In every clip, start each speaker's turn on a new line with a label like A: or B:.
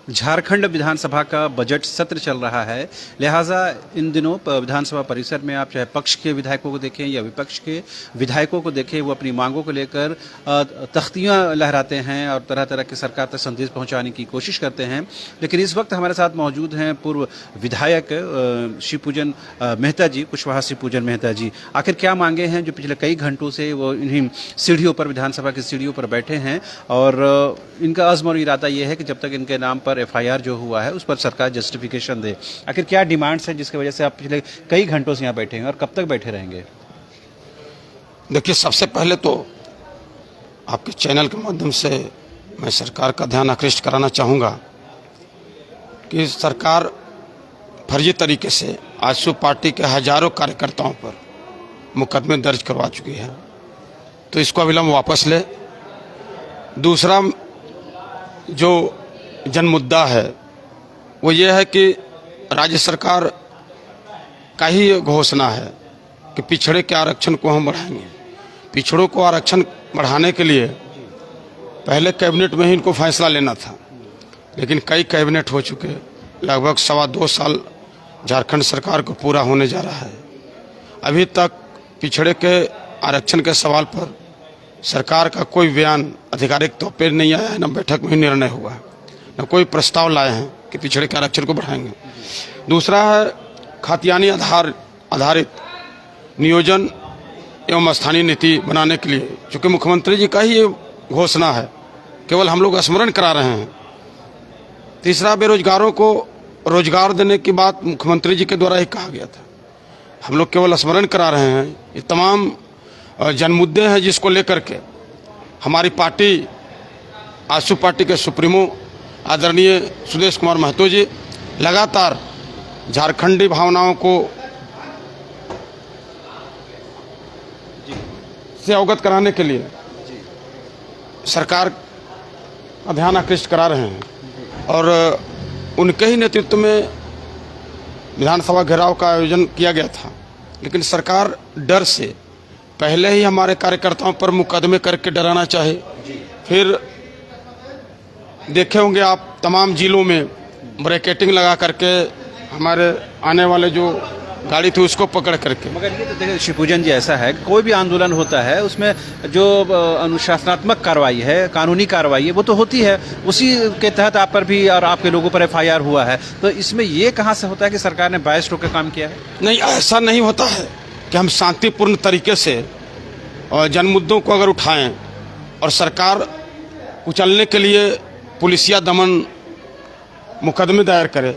A: झारखंड विधानसभा का बजट सत्र चल रहा है, लिहाजा इन दिनों विधानसभा परिसर में आप चाहे पक्ष के विधायकों को देखें या विपक्ष के विधायकों को देखें, वो अपनी मांगों को लेकर तख्तियां लहराते हैं और तरह तरह के सरकार तक संदेश पहुंचाने की कोशिश करते हैं। लेकिन इस वक्त हमारे साथ मौजूद हैं पूर्व विधायक शिवपूजन मेहता जी, कुशवाहा शिवपूजन मेहता जी। आखिर क्या मांगे हैं जो पिछले कई घंटों से वो इन्हीं सीढ़ियों पर, विधानसभा की सीढ़ियों पर बैठे हैं, और इनका अज़्म और इरादा ये है कि जब तक इनके नाम पर एफआईआर जो हुआ है उस पर सरकार जस्टिफिकेशन दे। आखिर क्या डिमांड्स है जिसकी वजह से आप पिछले कई घंटों से यहाँ बैठे हैं और कब तक बैठे रहेंगे?
B: देखिए, सबसे पहले तो आपके चैनल के माध्यम से मैं सरकार का ध्यान आकृष्ट कराना चाहूँगा कि सरकार फर्जी तरीके से आजसू पार्टी के हजारों कार्यकर्ताओं पर मुकदमे दर्ज करवा चुकी है, तो इसको अविलंब वापस ले। दूसरा जो जन मुद्दा है वो ये है कि राज्य सरकार का ही घोषणा है कि पिछड़े के आरक्षण को हम बढ़ाएंगे। पिछड़ों को आरक्षण बढ़ाने के लिए पहले कैबिनेट में ही इनको फैसला लेना था, लेकिन कई कैबिनेट हो चुके, लगभग 2.25 साल झारखंड सरकार को पूरा होने जा रहा है। अभी तक पिछड़े के आरक्षण के सवाल पर सरकार का कोई बयान आधिकारिक तौर पर नहीं आया है, न बैठक में निर्णय हुआ है, न कोई प्रस्ताव लाए हैं कि पिछड़े के आरक्षण को बढ़ाएंगे। दूसरा है खातियानी आधारित नियोजन एवं स्थानीय नीति बनाने के लिए, चूँकि मुख्यमंत्री जी का ही ये घोषणा है, केवल हम लोग स्मरण करा रहे हैं। तीसरा, बेरोजगारों को रोजगार देने की बात मुख्यमंत्री जी के द्वारा ही कहा गया था, हम लोग केवल स्मरण करा रहे हैं। ये तमाम जन मुद्दे हैं जिसको लेकर के हमारी पार्टी, आजसू पार्टी के सुप्रीमो आदरणीय सुदेश कुमार महतो जी लगातार झारखंडी भावनाओं को से अवगत कराने के लिए सरकार का ध्यान आकृष्ट करा रहे हैं, और उनके ही नेतृत्व में विधानसभा घेराव का आयोजन किया गया था। लेकिन सरकार डर से पहले ही हमारे कार्यकर्ताओं पर मुकदमे करके डराना चाहे। फिर देखे होंगे आप तमाम जिलों में ब्रैकेटिंग लगा करके हमारे आने वाले जो गाड़ी थी उसको पकड़ करके।
A: मगर ये तो देखिए शिवपूजन जी, ऐसा है कोई भी आंदोलन होता है उसमें जो अनुशासनात्मक कार्रवाई है, कानूनी कार्रवाई है, वो तो होती है। उसी के तहत आप पर भी और आपके लोगों पर एफआईआर हुआ है, तो इसमें ये कहाँ से होता है कि सरकार ने बायस होकर काम किया है?
B: नहीं, ऐसा नहीं होता है कि हम शांतिपूर्ण तरीके से जन मुद्दों को अगर उठाएं और सरकार कुचलने के लिए पुलिसिया दमन मुकदमे दायर करे,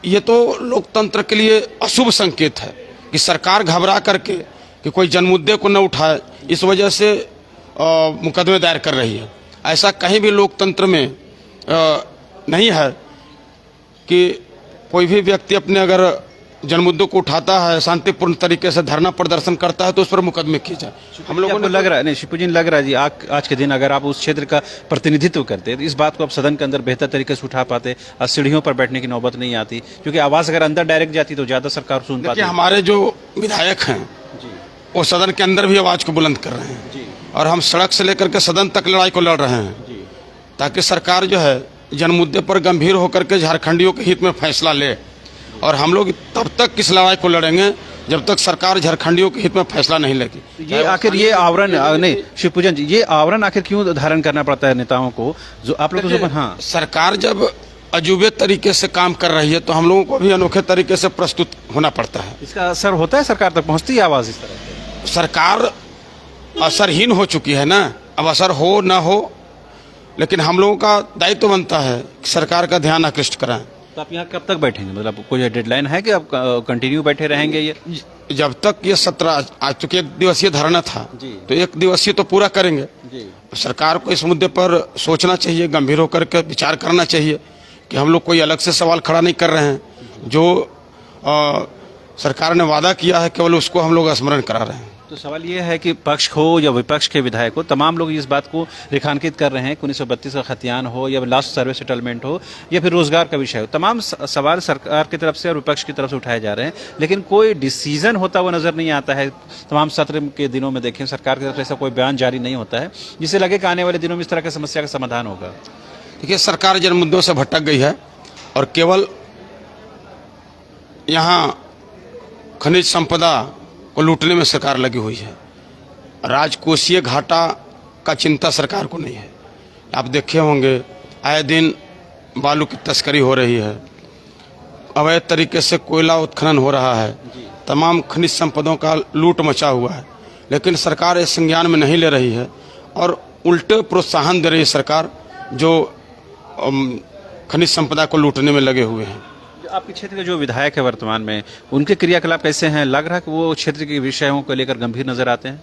B: ये तो लोकतंत्र के लिए अशुभ संकेत है कि सरकार घबरा करके कि कोई जन मुद्दे को न उठाए, इस वजह से मुकदमे दायर कर रही है। ऐसा कहीं भी लोकतंत्र में नहीं है कि कोई भी व्यक्ति अपने अगर जन मुद्दों को उठाता है, शांतिपूर्ण तरीके से धरना प्रदर्शन करता है, तो उस पर मुकदमे किए जाए। हम लोगों को
A: लग रहा है, नहीं शिवपूजन, लग रहा है जी आज के दिन अगर आप उस क्षेत्र का प्रतिनिधित्व करते तो इस बात को आप सदन के अंदर बेहतर तरीके से उठा पाते और सीढ़ियों पर बैठने की नौबत नहीं आती, क्योंकि आवाज़ अगर अंदर डायरेक्ट जाती तो ज़्यादा सरकार सुन पाती।
B: हमारे जो विधायक हैं वो सदन के अंदर भी आवाज़ को बुलंद कर रहे हैं, और हम सड़क से लेकर के सदन तक लड़ाई को लड़ रहे हैं, ताकि सरकार जो है जन मुद्दे पर गंभीर होकर के झारखंडियों के हित में फैसला ले। और हम लोग तब तक किस लड़ाई को लड़ेंगे जब तक सरकार झारखंडियों के हित में फैसला नहीं लेगी।
A: ये आखिर ये आवरण, नहीं शिवपूजन जी, ये आवरण आखिर क्यों धारण करना पड़ता है नेताओं को, जो आप लोग तो? हाँ, सरकार
B: जब अजूबे तरीके से काम कर रही है तो हम लोगों को भी अनोखे तरीके से प्रस्तुत होना पड़ता है।
A: इसका असर होता है, सरकार तक पहुंचती है आवाज़ इस तरह?
B: सरकार असरहीन हो चुकी है ना, अब असर हो ना हो, लेकिन हम लोगों का दायित्व बनता है कि सरकार का ध्यान आकृष्ट कराएं।
A: तो आप यहाँ कब तक बैठेंगे? मतलब कोई डेडलाइन है कि आप कंटिन्यू बैठे रहेंगे? ये
B: जब तक ये सत्र, आज चूंकि 1 दिवसीय धरना था तो 1 दिवसीय तो पूरा करेंगे जी। सरकार को इस मुद्दे पर सोचना चाहिए, गंभीर होकर के विचार करना चाहिए कि हम लोग कोई अलग से सवाल खड़ा नहीं कर रहे हैं। जो सरकार ने वादा किया है केवल उसको हम लोग स्मरण करा रहे हैं।
A: तो सवाल ये है कि पक्ष हो या विपक्ष के विधायक हो, तमाम लोग इस बात को रेखांकित कर रहे हैं कि 1932 का खतियान हो या लास्ट सर्वे सेटलमेंट हो या फिर रोजगार का विषय हो, तमाम सवाल सरकार की तरफ से और विपक्ष की तरफ से उठाए जा रहे हैं, लेकिन कोई डिसीजन होता हुआ नजर नहीं आता है। तमाम सत्र के दिनों में देखें सरकार की तरफ से ऐसा कोई बयान जारी नहीं होता है जिससे लगे कि आने वाले दिनों में इस तरह की समस्या का समाधान होगा।
B: देखिए, सरकार जन मुद्दों से भटक गई है और केवल यहाँ खनिज संपदा को लूटने में सरकार लगी हुई है। राजकोषीय घाटा का चिंता सरकार को नहीं है। आप देखे होंगे आए दिन बालू की तस्करी हो रही है, अवैध तरीके से कोयला उत्खनन हो रहा है, तमाम खनिज संपदों का लूट मचा हुआ है, लेकिन सरकार इस संज्ञान में नहीं ले रही है और उल्टे प्रोत्साहन दे रही है सरकार जो खनिज संपदा को लूटने में लगे हुए हैं।
A: आपके क्षेत्र के जो विधायक है वर्तमान में, उनके क्रियाकलाप कैसे हैं? लग रहा है कि वो क्षेत्र के विषयों को लेकर गंभीर नजर आते हैं?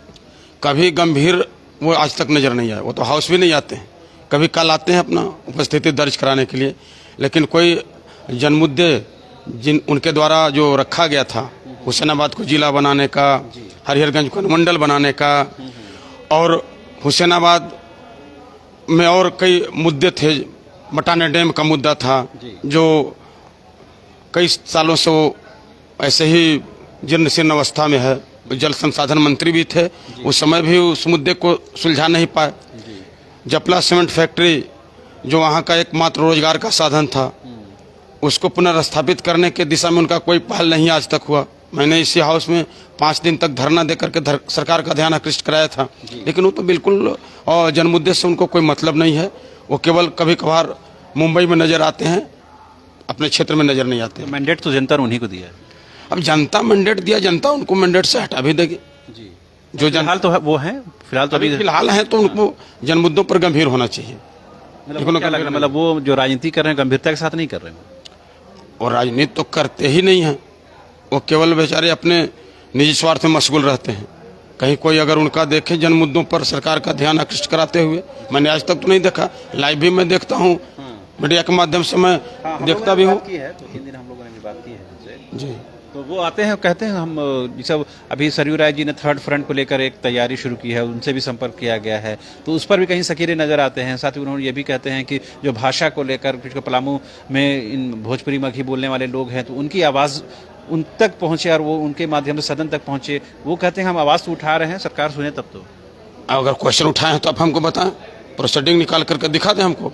B: कभी गंभीर वो आज तक नजर नहीं आए। वो तो हाउस भी नहीं आते हैं, कभी कल आते हैं अपना उपस्थिति दर्ज कराने के लिए, लेकिन कोई जनमुद्दे जिन उनके द्वारा जो रखा गया था, हुसैनाबाद को जिला बनाने का, हरिहरगंज को अनुमंडल बनाने का, और हुसैनाबाद में और कई मुद्दे थे, मटाने डैम का मुद्दा था जो कई सालों से वो ऐसे ही जीर्ण शीर्ण अवस्था में है। जल संसाधन मंत्री भी थे, उस समय भी उस मुद्दे को सुलझा नहीं पाए। जपला सीमेंट फैक्ट्री जो वहाँ का एकमात्र रोजगार का साधन था, उसको पुनर्स्थापित करने के दिशा में उनका कोई पहल नहीं आज तक हुआ। मैंने इसी हाउस में 5 दिन तक धरना देकर के सरकार का ध्यान आकृष्ट कराया था, लेकिन वो तो बिल्कुल जनमुद्दे से उनको कोई मतलब नहीं है। वो केवल कभी कभार मुंबई में नजर आते हैं, अपने क्षेत्र में नजर नहीं आते।
A: मैंडेट तो जनता ने उन्हीं को दिया है।
B: अब जनता मैंडेट दिया, जनता उनको मैंडेट से हटा भी देगी। जो
A: फिलहाल तो वो हैं, फिलहाल तो अभी
B: फिलहाल है, तो उनको जनमुद्दों पर गंभीर होना चाहिए।
A: मतलब वो जो राजनीति कर रहे हैं गंभीरता के साथ नहीं कर रहे हैं,
B: और राजनीति तो करते ही नहीं हैं। वो केवल बेचारे अपने निजी स्वार्थ में मशगूल रहते हैं। कहीं कोई अगर उनका देखे जन मुद्दों पर सरकार का ध्यान आकृष्ट कराते हुए, मैंने आज तक तो नहीं देखा। लाइव भी मैं देखता हूँ, मीडिया के माध्यम से मैं देखता भी हूँ।
A: तो 3 दिन हम लोगों ने भी बात की है
B: जी,
A: तो वो आते हैं, कहते हैं हम सब अभी सरयू राय जी ने थर्ड फ्रंट को लेकर एक तैयारी शुरू की है, उनसे भी संपर्क किया गया है, तो उस पर भी कहीं सकीरे नजर आते हैं। साथ ही उन्होंने ये भी कहते हैं कि जो भाषा को लेकर कुछ पलामू में इन भोजपुरी मगही बोलने वाले लोग हैं, तो उनकी आवाज़ उन तक पहुंचे और वो उनके माध्यम से सदन तक पहुंचे। वो कहते हैं हम आवाज़ तो उठा रहे हैं, सरकार सुने तब तो।
B: अगर क्वेश्चन उठाए हैं तो आप हमको बताएं, प्रोसीडिंग निकाल करके दिखा दें हमको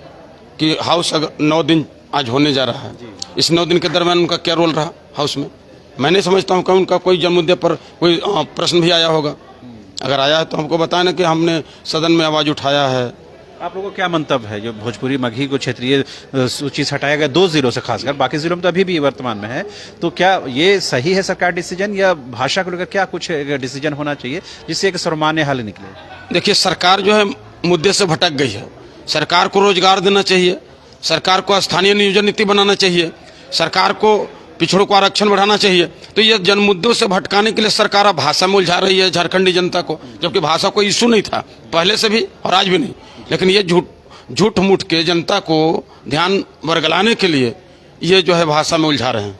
B: कि हाउस अगर 9 दिन आज होने जा रहा है, इस 9 दिन के दरमियान उनका क्या रोल रहा हाउस में। मैं नहीं समझता हूँ कि उनका कोई जन मुद्दे पर कोई प्रश्न भी आया होगा। अगर आया है तो हमको बताएं ना कि हमने सदन में आवाज़ उठाया है।
A: आप लोगों को क्या मंतव्य है जो भोजपुरी मगही को क्षेत्रीय सूची से हटाया गया 2 जिलों से, खासकर बाकी जिलों में तो अभी भी वर्तमान में है, तो क्या ये सही है सरकार डिसीजन, या भाषा को लेकर क्या कुछ डिसीजन होना चाहिए जिससे एक सर्वमान्य हल निकले?
B: देखिए, सरकार जो है मुद्दे से भटक गई है। सरकार को रोजगार देना चाहिए, सरकार को स्थानीय नियोजन नीति बनाना चाहिए, सरकार को पिछड़ों को आरक्षण बढ़ाना चाहिए। तो ये जन मुद्दों से भटकाने के लिए सरकार अब भाषा में उलझा रही है झारखंडी जनता को, जबकि भाषा कोई इशू नहीं था पहले से भी और आज भी नहीं। लेकिन ये झूठ मूठ के जनता को ध्यान वर्गलाने के लिए ये जो है भाषा में उलझा रहे हैं।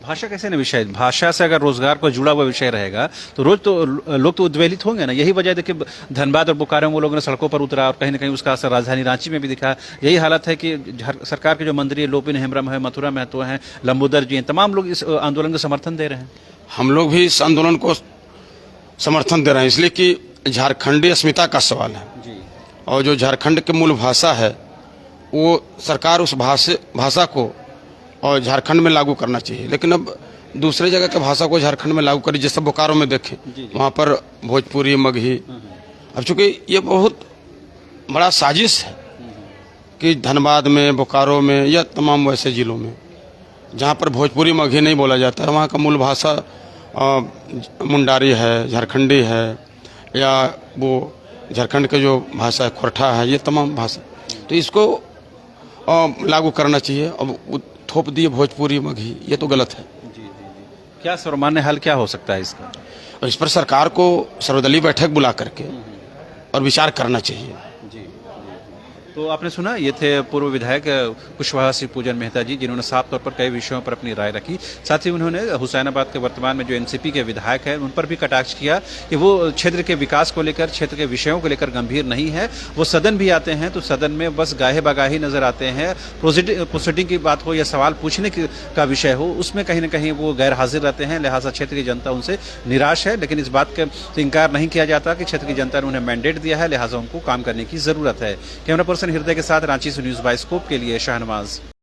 A: भाषा कैसे ना विषय, भाषा से अगर रोजगार को जुड़ा हुआ विषय रहेगा तो रोज तो लोग तो उद्वेलित होंगे ना। यही वजह देखिए धनबाद और बोकारो में वो लोगों ने सड़कों पर उतरा और कहीं ना कहीं उसका असर राजधानी रांची में भी दिखा। यही हालत है कि सरकार के जो मंत्री लोपिन हेम्ब्रम है, मथुरा महतो हैं, लंबोदर जी हैं, तमाम लोग इस आंदोलन को समर्थन दे रहे हैं।
B: हम लोग भी इस आंदोलन को समर्थन दे रहे हैं, इसलिए कि झारखंडी अस्मिता का सवाल है और जो झारखंड की मूल भाषा है वो सरकार उस भाषा को और झारखंड में लागू करना चाहिए। लेकिन अब दूसरे जगह के भाषा को झारखंड में लागू करी, जैसे बोकारो में देखें वहाँ पर भोजपुरी मगही। अब चूंकि ये बहुत बड़ा साजिश है कि धनबाद में, बोकारो में या तमाम वैसे जिलों में जहाँ पर भोजपुरी मगही नहीं बोला जाता है, वहाँ का मूल भाषा मुंडारी है, झारखंडी है, या वो झारखंड के जो भाषा है खोरठा है, ये तमाम भाषा, तो इसको लागू करना चाहिए। अब थोप दिए भोजपुरी मगही, ये तो गलत है।
A: क्या सर्वमान्य हल क्या हो सकता है इसका?
B: और इस पर सरकार को सर्वदलीय बैठक बुला करके और विचार करना चाहिए।
A: तो आपने सुना, ये थे पूर्व विधायक कुशवाहा सिंह पूजन मेहता जी, जिन्होंने साफ तौर पर कई विषयों पर अपनी राय रखी। साथ ही उन्होंने हुसैनाबाद के वर्तमान में जो एनसीपी के विधायक हैं उन पर भी कटाक्ष किया कि वो क्षेत्र के विकास को लेकर, क्षेत्र के विषयों को लेकर गंभीर नहीं है। वो सदन भी आते हैं तो सदन में बस गाहे बगाही नजर आते हैं। प्रोसीडिंग की बात हो या सवाल पूछने का विषय हो, उसमें कहीं ना कहीं वो गैर हाजिर रहते हैं। लिहाजा क्षेत्र की जनता उनसे निराश है। लेकिन इस बात का इनकार नहीं किया जाता कि क्षेत्र की जनता ने उन्हें मैंडेट दिया है, लिहाजा उनको काम करने की जरूरत है। कैमरा पर्सन प्रसन्न हृदय के साथ रांची से न्यूज बाइस्कोप के लिए शाहनवाज।